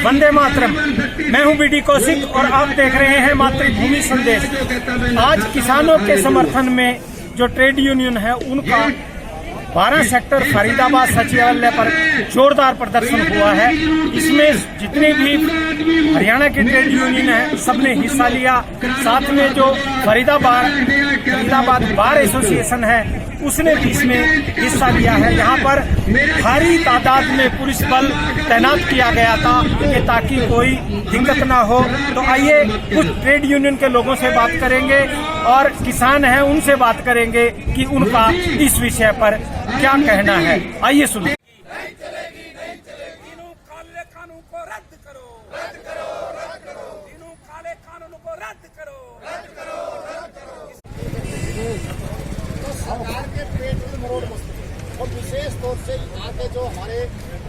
वंदे मातरम। मैं हूं बीडी कौशिक और आप देख रहे हैं मातृभूमि संदेश। आज किसानों के समर्थन में जो ट्रेड यूनियन है उनका 12 सेक्टर फरीदाबाद सचिवालय पर जोरदार प्रदर्शन हुआ है। इसमें जितने भी हरियाणा के ट्रेड यूनियन है सबने हिस्सा लिया। साथ में जो फरीदाबाद बार एसोसिएशन है उसने भी इसमें हिस्सा लिया है। यहाँ पर भारी तादाद में पुलिस बल तैनात किया गया था कि ताकि कोई दिक्कत ना हो। तो आइए कुछ ट्रेड यूनियन के लोगों से बात करेंगे और किसान हैं उनसे बात करेंगे कि उनका इस विषय पर क्या कहना है। आइए सुनिए। सरकार के पेट में मरोड़ मस्ती और विशेष तौर से यहाँ के जो हमारे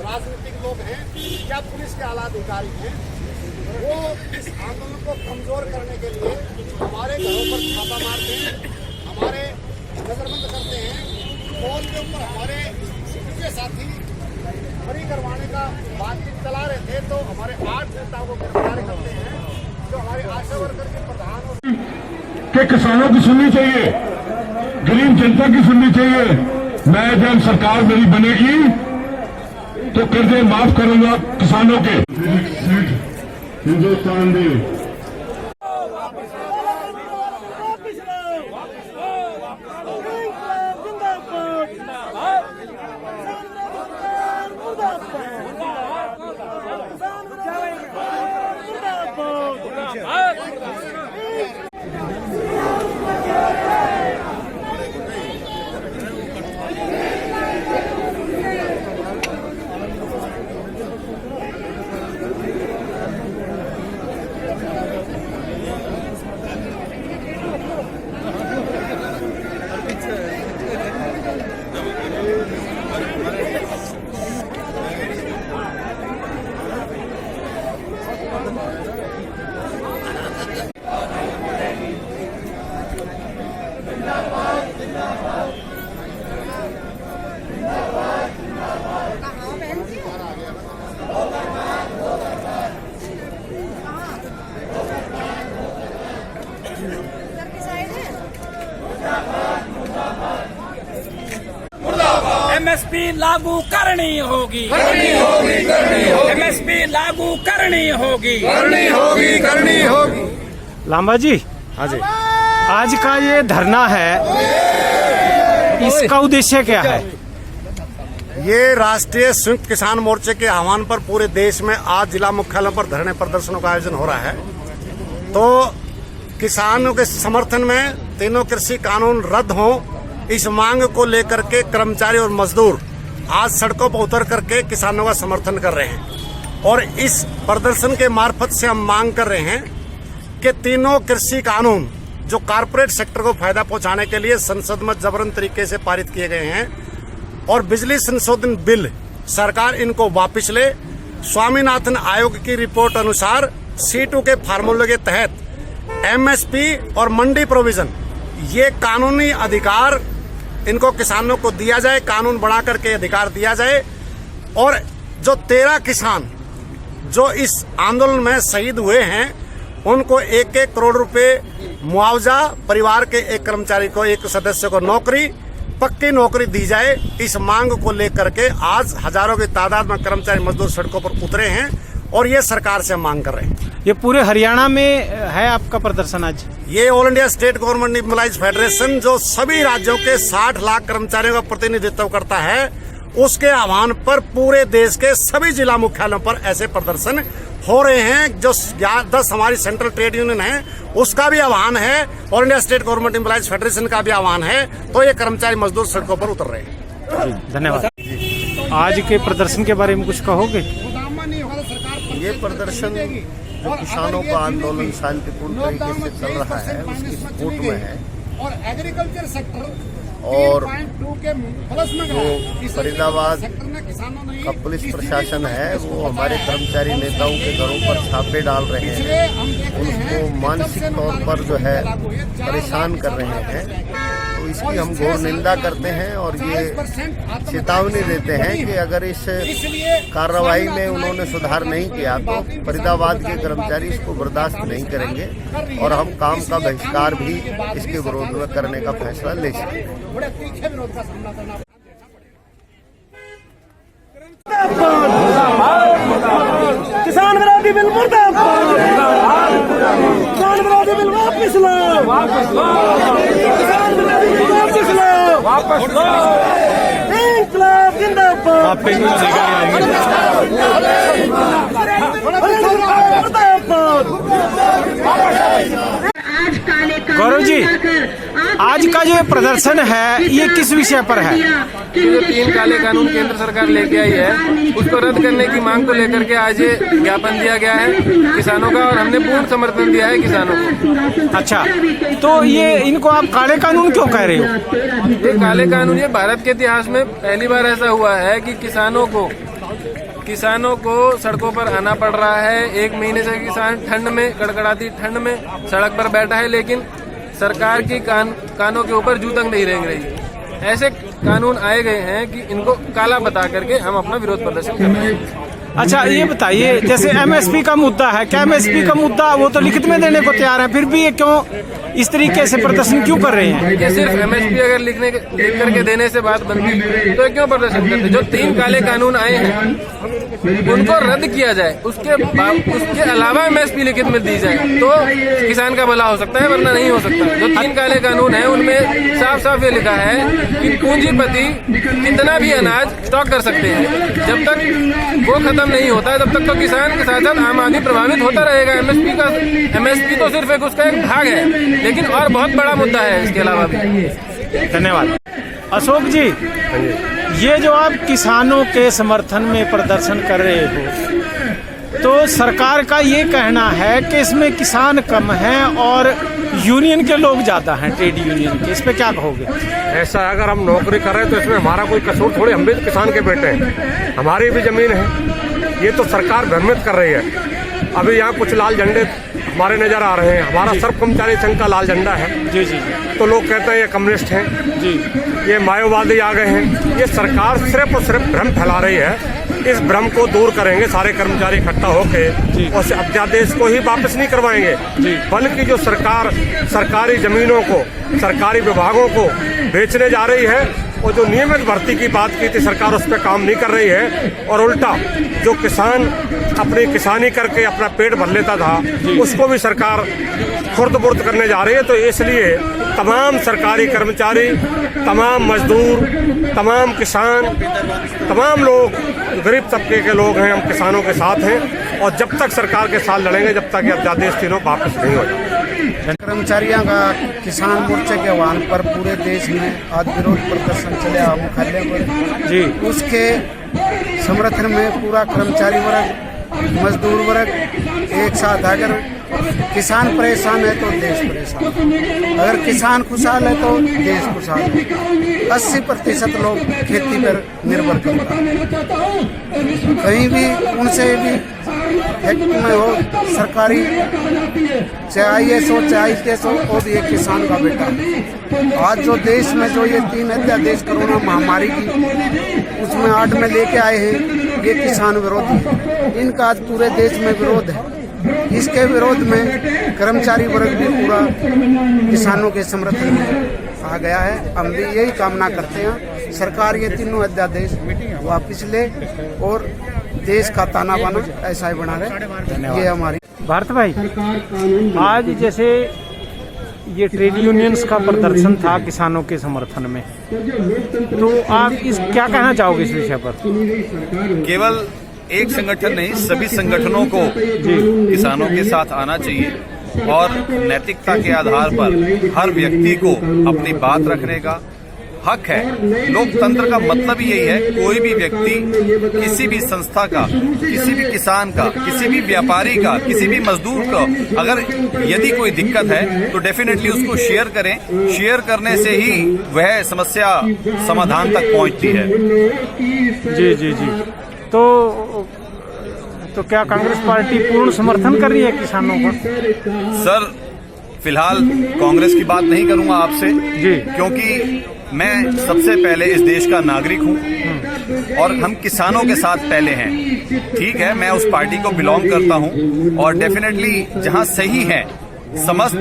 राजनीतिक लोग हैं या पुलिस के आला अधिकारी हैं वो इस आंदोलन को कमजोर करने के लिए हमारे घरों पर छापा मारते हैं, हमारे नजरबंद करते हैं। फोन के ऊपर हमारे के साथी बरी करवाने का बातचीत चला रहे थे तो हमारे 8 नेताओं को गिरफ्तार करते हैं। जो हमारे आशा वर्कर के प्रधान के किसानों की सुननी चाहिए, गरीब जनता की सुननी चाहिए। मैं जब सरकार मेरी बनेगी तो कर्जे माफ करूंगा किसानों के। हिंदुस्तान में एमएसपी लागू करनी होगी, एमएसपी लागू करनी होगी। लांबा जी, हाँ जी, आज का ये धरना है, इसका उद्देश्य क्या है? ये राष्ट्रीय संयुक्त किसान मोर्चे के आह्वान पर पूरे देश में आज जिला मुख्यालयों पर धरने प्रदर्शनों का आयोजन हो रहा है। तो किसानों के समर्थन में तीनों कृषि कानून रद्द हो, इस मांग को लेकर के कर्मचारी और मजदूर आज सड़कों पर उतर करके किसानों का समर्थन कर रहे हैं। और इस प्रदर्शन के मार्फत से हम मांग कर रहे हैं कि तीनों कृषि कानून जो कारपोरेट सेक्टर को फायदा पहुंचाने के लिए संसद में जबरन तरीके से पारित किए गए हैं और बिजली संशोधन बिल सरकार इनको वापस ले। स्वामीनाथन आयोग की रिपोर्ट अनुसार C2 के फार्मूले के तहत एमएसपी और मंडी प्रोविजन ये कानूनी अधिकार इनको किसानों को दिया जाए, कानून बना करके अधिकार दिया जाए। और जो 13 किसान जो इस आंदोलन में शहीद हुए हैं उनको 1-1 करोड़ रुपए मुआवजा, परिवार के एक कर्मचारी को, एक सदस्य को नौकरी, पक्की नौकरी दी जाए। इस मांग को लेकर के आज हजारों की तादाद में कर्मचारी मजदूर सड़कों पर उतरे हैं और ये सरकार से मांग कर रहे हैं। ये पूरे हरियाणा में है आपका प्रदर्शन आज? ये all India state government employees federation जो सभी राज्यों के 60 लाख कर्मचारियों का प्रतिनिधित्व करता है उसके आह्वान पर पूरे देश के सभी जिला मुख्यालयों पर ऐसे प्रदर्शन हो रहे हैं। जो 10 हमारी सेंट्रल ट्रेड यूनियन है उसका भी आह्वान है, all India state government employees federation का भी आह्वान है। तो ये कर्मचारी मजदूर सड़कों पर उतर रहे हैं। धन्यवाद। आज के प्रदर्शन के बारे में कुछ कहोगे? ये प्रदर्शन जो किसानों का आंदोलन शांतिपूर्ण तरीके से चल रहा है उसकी सपोर्ट में है। और एग्रीकल्चर सेक्टर और जो फरीदाबाद का पुलिस प्रशासन है वो हमारे कर्मचारी नेताओं के घरों पर छापे डाल रहे हैं, उनको मानसिक तौर पर जो है परेशान कर रहे हैं। तो इसकी हम घोर निंदा करते हैं और ये चेतावनी देते हैं कि अगर इस कार्रवाई में उन्होंने सुधार नहीं किया तो फरीदाबाद के कर्मचारी इसको बर्दाश्त नहीं करेंगे और हम काम का बहिष्कार भी इसके विरोध में करने का फैसला ले सकते हैं। किसान विरोधी बिल मुर्दाबाद, किसान विरोधी बिल वापस लो, किसान विरोधी बिल वापस लो, इंकलाब जिंदाबाद, गौरव जी, आज का जो प्रदर्शन है ये किस विषय पर है? जो 3 काले कानून केंद्र सरकार लेके आई है उसको रद्द करने की मांग को लेकर के आज ये ज्ञापन दिया गया है किसानों का और हमने पूर्ण समर्थन दिया है किसानों को। अच्छा, तो ये इनको आप काले कानून क्यों कह रहे हो? ये काले कानून ये भारत के इतिहास में पहली बार ऐसा हुआ है कि किसानों को सड़कों पर आना पड़ रहा है। 1 महीने से किसान ठंड में, कड़कड़ाती ठंड में सड़क पर बैठा है, लेकिन सरकार की कानों के ऊपर जू तक नहीं रेंग रही। ऐसे कानून आए गए हैं कि इनको काला बता करके हम अपना विरोध प्रदर्शन कर रहे हैं। अच्छा, ये बताइए, जैसे एमएसपी का मुद्दा है, क्या एमएसपी का मुद्दा वो तो लिखित में देने को तैयार है, फिर भी ये क्यों इस तरीके से प्रदर्शन क्यों कर रहे हैं? ये सिर्फ एमएसपी अगर लिख करके देने से बात बनती तो क्यों प्रदर्शन करते? जो 3 काले कानून आए हैं उनको रद्द किया जाए, उसके अलावा एमएसपी लिखित में दी जाए तो किसान का भला हो सकता है, वरना नहीं हो सकता। जो 3 काले कानून है उनमें साफ साफ ये लिखा है कि पूंजीपति कितना भी अनाज स्टॉक कर सकते हैं, जब तक वो खत्म नहीं होता है तब तक तो किसान के साथ साथ आम आदमी प्रभावित होता रहेगा। एमएसपी तो सिर्फ उसका एक भाग है, लेकिन और बहुत बड़ा मुद्दा है इसके अलावा भी। धन्यवाद। अशोक जी, ये जो आप किसानों के समर्थन में प्रदर्शन कर रहे हो, तो सरकार का ये कहना है कि इसमें किसान कम हैं और यूनियन के लोग ज्यादा हैं, ट्रेड यूनियन के, इस पे क्या कहोगे? ऐसा अगर हम नौकरी कर रहे हैं तो इसमें हमारा कोई कसूर थोड़ी, हम भी किसान के बेटे हैं, हमारी भी जमीन है। ये तो सरकार भ्रमित कर रही है। अभी यहाँ कुछ लाल झंडे हमारे नजर आ रहे हैं, हमारा सर्व कर्मचारी संघ का लाल झंडा है जी जी, तो लोग कहते हैं ये कम्युनिस्ट हैं जी, ये माओवादी आ गए हैं। ये सरकार सिर्फ और सिर्फ भ्रम फैला रही है। इस भ्रम को दूर करेंगे सारे कर्मचारी इकट्ठा होकर और अध्यादेश को ही वापस नहीं करवाएंगे, बल्कि जो सरकार सरकारी जमीनों को, सरकारी विभागों को बेचने जा रही है और जो नियमित भर्ती की बात की थी सरकार उस पर काम नहीं कर रही है, और उल्टा जो किसान अपनी किसानी करके अपना पेट भर लेता था उसको भी सरकार खुर्द-बुर्द करने जा रही है। तो इसलिए तमाम सरकारी कर्मचारी, तमाम मजदूर, तमाम किसान, तमाम लोग, गरीब तबके के लोग हैं, हम किसानों के साथ हैं और जब तक सरकार के साथ लड़ेंगे जब तक ये अध्यादेश तीनों वापस नहीं हो जाए। कर्मचारियों का किसान मोर्चे के आह्वान पर पूरे देश में आज विरोध प्रदर्शन चला मुख्यालय पर जी, उसके समर्थन में पूरा कर्मचारी वर्ग, मजदूर वर्ग एक साथ। अगर किसान परेशान है तो देश परेशान, अगर किसान खुशहाल है तो देश खुशहाल है। 80% लोग खेती पर निर्भर करता है। कहीं भी उनसे भी फैक्ट्री में हो, सरकारी चाहे IAS हो चाहे IPS हो, वो भी एक किसान का बेटा है। आज जो देश में जो ये 3 अध्यादेश कोरोना महामारी की उसमें 8 में लेके आए हैं, ये किसान विरोधी है। इनका आज पूरे देश में विरोध है। इसके विरोध में कर्मचारी वर्ग भी पूरा किसानों के समर्थन में आ गया है। हम भी यही कामना करते हैं सरकार ये 3 अध्यादेश वापस ले और देश का ताना बाना ऐसा ही बना रहे। ये हमारी। भारत भाई, आज जैसे ये ट्रेड यूनियंस का प्रदर्शन था किसानों के समर्थन में, तो आप क्या कहना चाहोगे इस विषय पर? केवल एक संगठन नहीं, सभी संगठनों को किसानों के साथ आना चाहिए और नैतिकता के आधार पर हर व्यक्ति को अपनी बात रखने का हक है। लोकतंत्र का मतलब ही यही है, कोई भी व्यक्ति किसी भी संस्था का, किसी भी किसान का, किसी भी व्यापारी का, किसी भी मजदूर का अगर यदि कोई दिक्कत है तो डेफिनेटली उसको शेयर करें। शेयर करने से ही वह समस्या समाधान तक पहुंचती है। जी जी जी। तो क्या कांग्रेस पार्टी पूर्ण समर्थन कर रही है किसानों का? सर, फिलहाल कांग्रेस की बात नहीं करूंगा आपसे जी। क्योंकि मैं सबसे पहले इस देश का नागरिक हूं और हम किसानों के साथ पहले हैं। ठीक है, मैं उस पार्टी को बिलोंग करता हूं और डेफिनेटली जहां सही है समस्त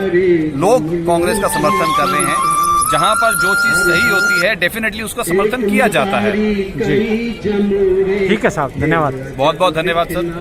लोग कांग्रेस का समर्थन कर रहे हैं। जहां पर जो चीज सही होती है डेफिनेटली उसका समर्थन किया जाता है। ठीक है साहब, धन्यवाद। बहुत बहुत धन्यवाद सर।